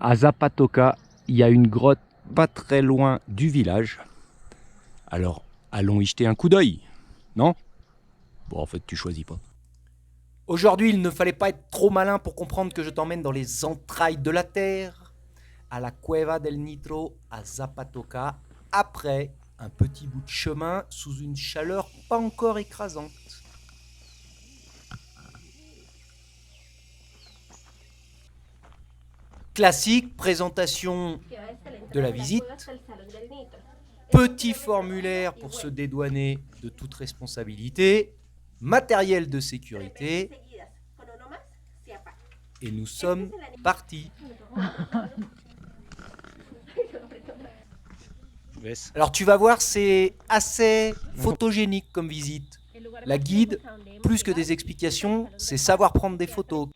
À Zapatoca, il y a une grotte pas très loin du village. Alors, allons y jeter un coup d'œil, non? Bon, en fait, tu choisis pas. Aujourd'hui, il ne fallait pas être trop malin pour comprendre que je t'emmène dans les entrailles de la terre, à la Cueva del Nitro, à Zapatoca, après un petit bout de chemin sous une chaleur pas encore écrasante. Classique, présentation de la visite, petit formulaire pour se dédouaner de toute responsabilité, matériel de sécurité, et nous sommes partis. Alors tu vas voir, c'est assez photogénique comme visite. La guide, plus que des explications, c'est savoir prendre des photos.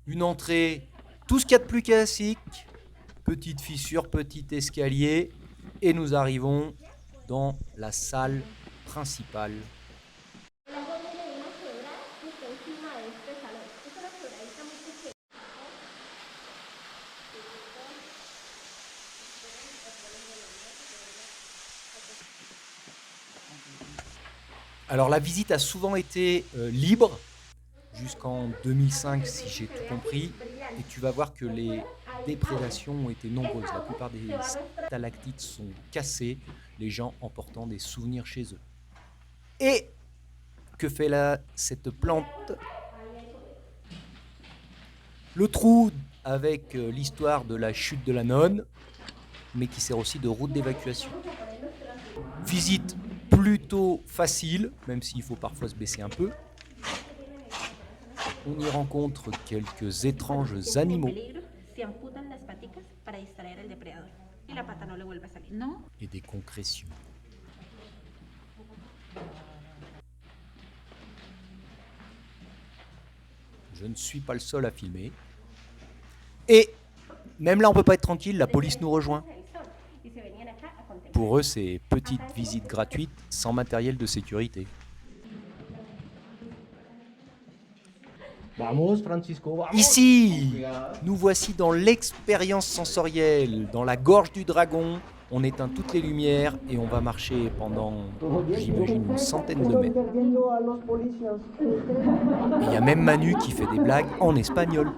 Une entrée, tout ce qu'il y a de plus classique, petite fissure, petit escalier, et nous arrivons dans la salle principale. Alors la visite a souvent été libre, jusqu'en 2005 si j'ai tout compris, et tu vas voir que les déprédations ont été nombreuses. La plupart des stalactites sont cassées, les gens emportant des souvenirs chez eux. Et que fait là cette plante? Le trou avec l'histoire de la chute de la nonne, mais qui sert aussi de route d'évacuation. Visite plutôt facile, même s'il faut parfois se baisser un peu. On y rencontre quelques étranges animaux et des concrétions. Je ne suis pas le seul à filmer. Et même là, on ne peut pas être tranquille, la police nous rejoint. Pour eux, c'est petite visite gratuite sans matériel de sécurité. Ici, nous voici dans l'expérience sensorielle, dans la gorge du dragon. On éteint toutes les lumières et on va marcher pendant, j'imagine, une centaine de mètres. Et il y a même Manu qui fait des blagues en espagnol.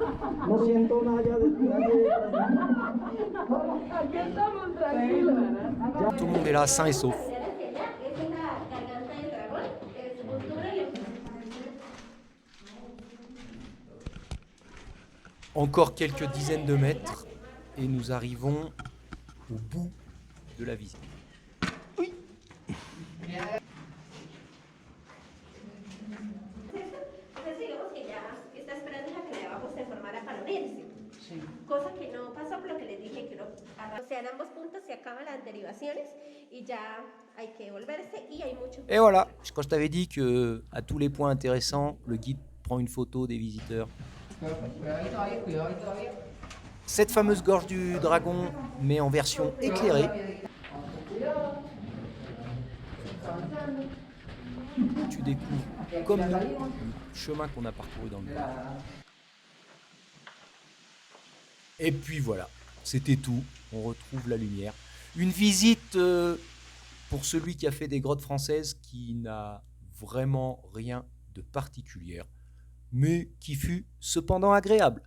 Tout le monde est là, sain et sauf. Encore quelques dizaines de mètres et nous arrivons au bout de la visite. Oui. Et voilà, quand je t'avais dit que à tous les points intéressants, le guide prend une photo des visiteurs. Cette fameuse gorge du dragon, mais en version éclairée. Tu découvres, comme nous, le chemin qu'on a parcouru dans le parc. Et puis voilà, c'était tout. On retrouve la lumière. Une visite pour celui qui a fait des grottes françaises qui n'a vraiment rien de particulier, mais qui fut cependant agréable.